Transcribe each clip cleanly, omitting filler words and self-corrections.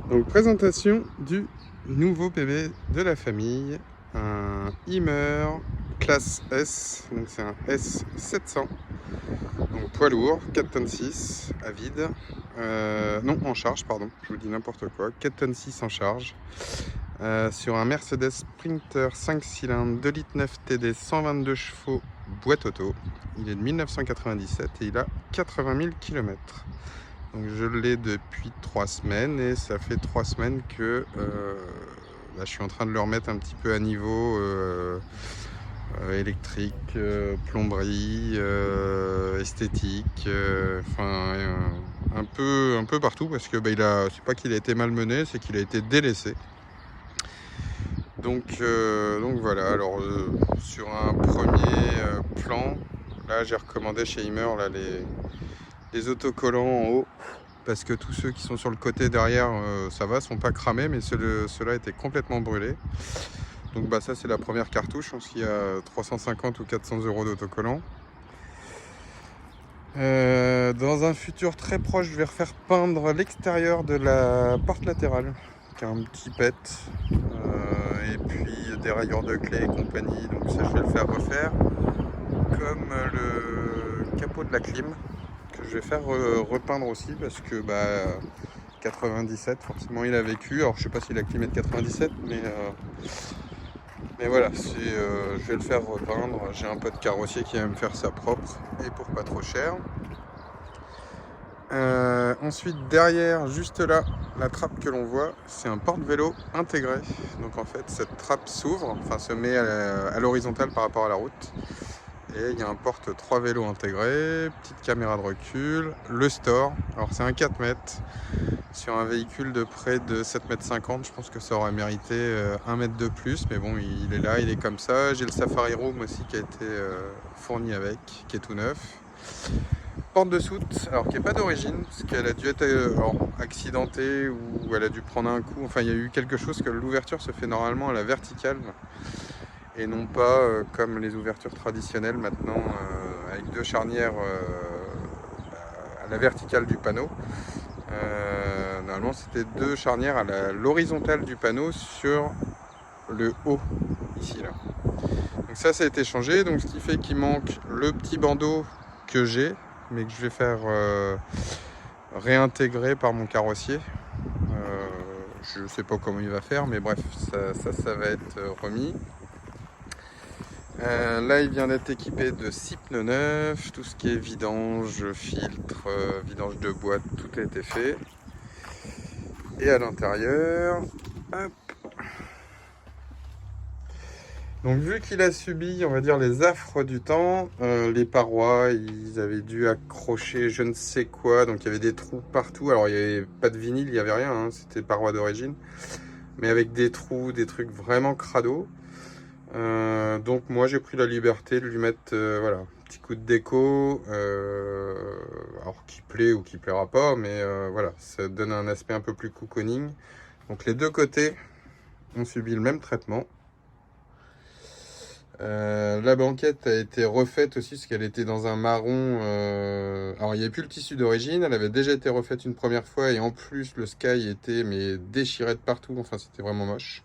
Donc présentation du nouveau bébé de la famille, un Hummer classe S, donc c'est un S700, donc poids lourd, 4 tonnes 6 à vide, non en charge pardon, je vous dis n'importe quoi, 4 tonnes 6 en charge, sur un Mercedes Sprinter 5 cylindres 2 litres 9 TD 122 chevaux boîte auto. Il est de 1997 et il a 80 000 km. Donc je l'ai depuis 3 semaines et ça fait 3 semaines que je suis en train de le remettre un petit peu à niveau électrique, plomberie, esthétique, un peu partout parce que c'est pas qu'il a été malmené, c'est qu'il a été délaissé. Donc voilà, alors sur un premier plan, là j'ai recommandé chez Hummer là, les autocollants en haut. Parce que tous ceux qui sont sur le côté derrière, ça va, sont pas cramés, mais ceux-là étaient complètement brûlés. Donc ça c'est la première cartouche, je pense qu'il y a 350 ou 400 euros d'autocollant. Dans un futur très proche, je vais refaire peindre l'extérieur de la porte latérale, qui a un petit pet, et puis des rayures de clé et compagnie, donc ça je vais le faire refaire, comme le capot de la clim, que je vais faire repeindre aussi, parce que 97, forcément il a vécu. Alors je sais pas si la clim est de 97, mais voilà, je vais le faire repeindre. J'ai un pote carrossier qui va me faire ça propre et pour pas trop cher. Ensuite derrière, juste là, la trappe que l'on voit, c'est un porte-vélo intégré. Donc en fait cette trappe s'ouvre, enfin se met à l'horizontale par rapport à la route. Et il y a un porte 3 vélos intégré, petite caméra de recul, le store. Alors c'est un 4 mètres. Sur un véhicule de près de 7,50 m, je pense que ça aurait mérité 1 mètre de plus, mais bon, il est là, il est comme ça. J'ai le Safari Room aussi qui a été fourni avec, qui est tout neuf. Porte de soute, alors qui n'est pas d'origine, parce qu'elle a dû être accidentée ou elle a dû prendre un coup. Enfin, il y a eu quelque chose que l'ouverture se fait normalement à la verticale et non pas comme les ouvertures traditionnelles maintenant, avec deux charnières à la verticale du panneau. Normalement c'était deux charnières à l'horizontale du panneau sur le haut ici là. Donc ça a été changé, donc ce qui fait qu'il manque le petit bandeau que j'ai mais que je vais faire réintégrer par mon carrossier. Je sais pas comment il va faire, mais bref, ça va être remis. Là il vient d'être équipé de 6 pneus neufs, tout ce qui est vidange, filtre, vidange de boîte, tout a été fait. Et à l'intérieur, hop. Donc vu qu'il a subi, on va dire, les affres du temps, les parois, ils avaient dû accrocher je ne sais quoi, donc il y avait des trous partout. Alors il n'y avait pas de vinyle, il n'y avait rien, hein, c'était parois d'origine, mais avec des trous, des trucs vraiment crado. Donc moi j'ai pris la liberté de lui mettre voilà, un petit coup de déco, alors qui plaît ou qui plaira pas, mais voilà, ça donne un aspect un peu plus cocooning. Donc les deux côtés ont subi le même traitement. La banquette a été refaite aussi parce qu'elle était dans un marron. Alors il n'y avait plus le tissu d'origine, elle avait déjà été refaite une première fois et en plus le sky était mais déchiré de partout. Enfin c'était vraiment moche.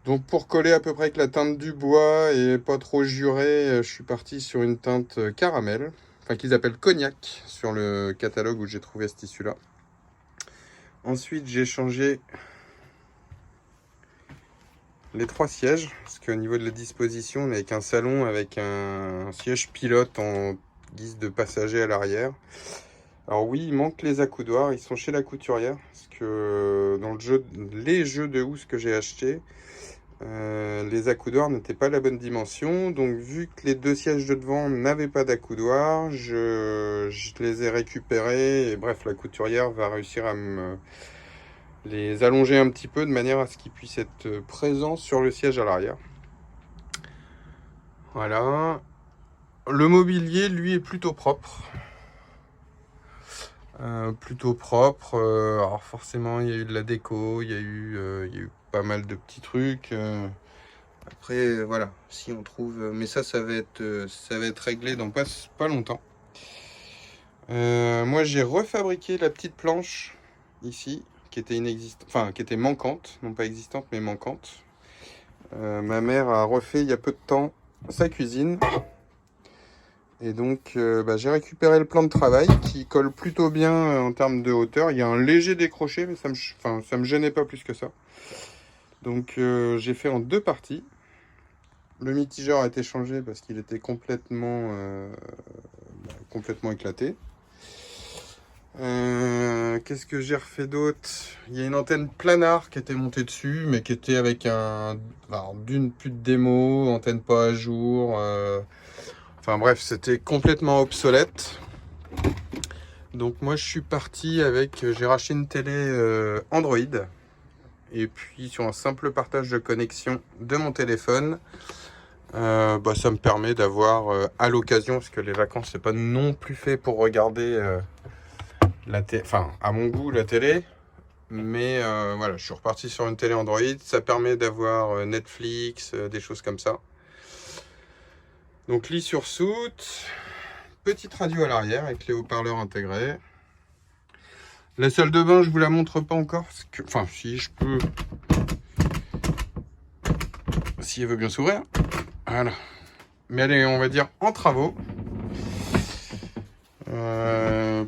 Donc pour coller à peu près avec la teinte du bois et pas trop juré, je suis parti sur une teinte caramel, enfin qu'ils appellent cognac sur le catalogue où j'ai trouvé ce tissu-là. Ensuite j'ai changé les 3 sièges, parce qu'au niveau de la disposition, on est avec un salon avec un siège pilote en guise de passager à l'arrière. Alors oui, il manque les accoudoirs, ils sont chez la couturière, parce que dans les jeux de housse que j'ai achetés, les accoudoirs n'étaient pas la bonne dimension. Donc vu que les 2 sièges de devant n'avaient pas d'accoudoirs, je les ai récupérés, et bref, la couturière va réussir à me les allonger un petit peu de manière à ce qu'ils puissent être présents sur le siège à l'arrière. Voilà. Le mobilier, lui, est plutôt propre. Alors forcément, il y a eu de la déco, il y a eu pas mal de petits trucs. Après, voilà, si on trouve... Mais ça va être réglé dans pas longtemps. Moi, j'ai refabriqué la petite planche ici qui était inexistante, enfin qui était manquante, non pas existante mais manquante. Ma mère a refait il y a peu de temps sa cuisine. Et donc j'ai récupéré le plan de travail qui colle plutôt bien en termes de hauteur. Il y a un léger décroché, mais ça me gênait pas plus que ça. Donc j'ai fait en 2 parties. Le mitigeur a été changé parce qu'il était complètement éclaté. Qu'est-ce que j'ai refait d'autre? Il y a une antenne planar qui était montée dessus, mais qui était avec d'une plus de démo, antenne pas à jour. Enfin bref, c'était complètement obsolète. Donc moi je suis parti avec, j'ai racheté une télé Android. Et puis sur un simple partage de connexion de mon téléphone, ça me permet d'avoir à l'occasion, parce que les vacances c'est pas non plus fait pour regarder à mon goût la télé, mais voilà, je suis reparti sur une télé Android. Ça permet d'avoir Netflix, des choses comme ça. Donc lit sur soute, petite radio à l'arrière avec les haut-parleurs intégrés. La salle de bain, je vous la montre pas encore, parce que, enfin si je peux, si elle veut bien s'ouvrir. Voilà. Mais elle est, on va dire, en travaux.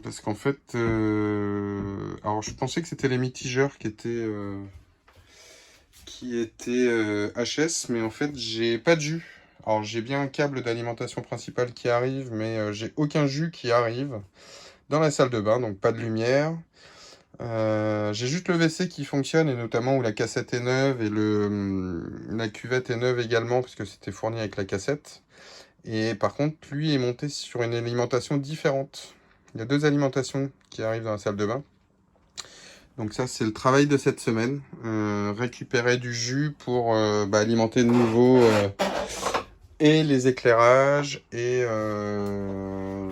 Parce qu'en fait, alors je pensais que c'était les mitigeurs qui étaient HS, mais en fait j'ai pas de jus. Alors j'ai bien un câble d'alimentation principale qui arrive, mais j'ai aucun jus qui arrive dans la salle de bain, donc pas de lumière. J'ai juste le WC qui fonctionne, et notamment où la cassette est neuve et la cuvette est neuve également, parce que c'était fourni avec la cassette. Et par contre, lui est monté sur une alimentation différente. Il y a 2 alimentations qui arrivent dans la salle de bain. Donc ça, c'est le travail de cette semaine. Récupérer du jus pour alimenter de nouveau et les éclairages et le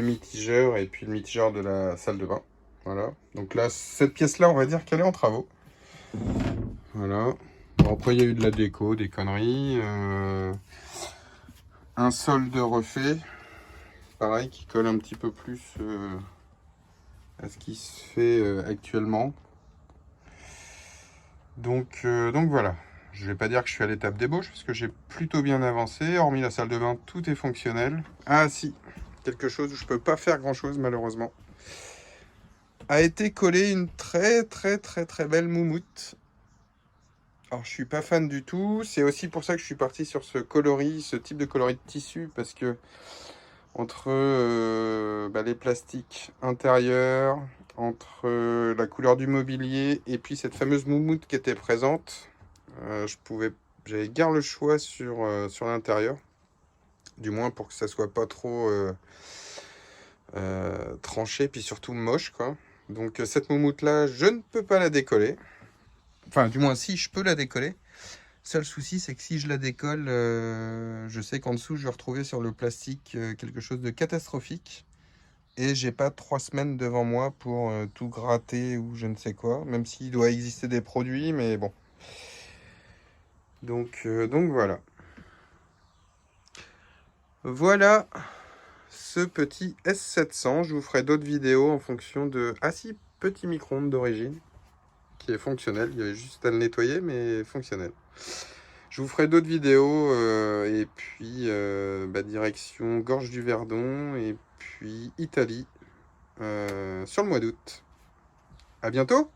mitigeur, et puis le mitigeur de la salle de bain. Voilà. Donc là, cette pièce-là, on va dire qu'elle est en travaux. Voilà. Bon, après, il y a eu de la déco, des conneries. Un sol de refait. Pareil, qui colle un petit peu plus à ce qui se fait actuellement. Donc voilà. Je vais pas dire que je suis à l'étape d'ébauche, parce que j'ai plutôt bien avancé. Hormis la salle de bain, tout est fonctionnel. Ah si, quelque chose où je peux pas faire grand chose malheureusement. A été collée une très belle moumoute. Alors je suis pas fan du tout. C'est aussi pour ça que je suis parti sur ce type de coloris de tissu, parce que entre les plastiques intérieurs, entre la couleur du mobilier et puis cette fameuse moumoute qui était présente, j'avais guère le choix sur l'intérieur, du moins pour que ça soit pas trop tranché, puis surtout moche quoi. Donc cette moumoute là, je ne peux pas la décoller. Enfin, du moins si, je peux la décoller. Seul souci, c'est que si je la décolle, je sais qu'en dessous, je vais retrouver sur le plastique quelque chose de catastrophique. Et j'ai pas 3 semaines devant moi pour tout gratter ou je ne sais quoi. Même s'il doit exister des produits, mais bon. Donc voilà. Voilà ce petit S700. Je vous ferai d'autres vidéos en fonction de... Ah si, petit micro-ondes d'origine, qui est fonctionnel. Il y avait juste à le nettoyer, mais fonctionnel. Je vous ferai d'autres vidéos, et puis direction Gorge du Verdon, et puis Italie, sur le mois d'août. À bientôt!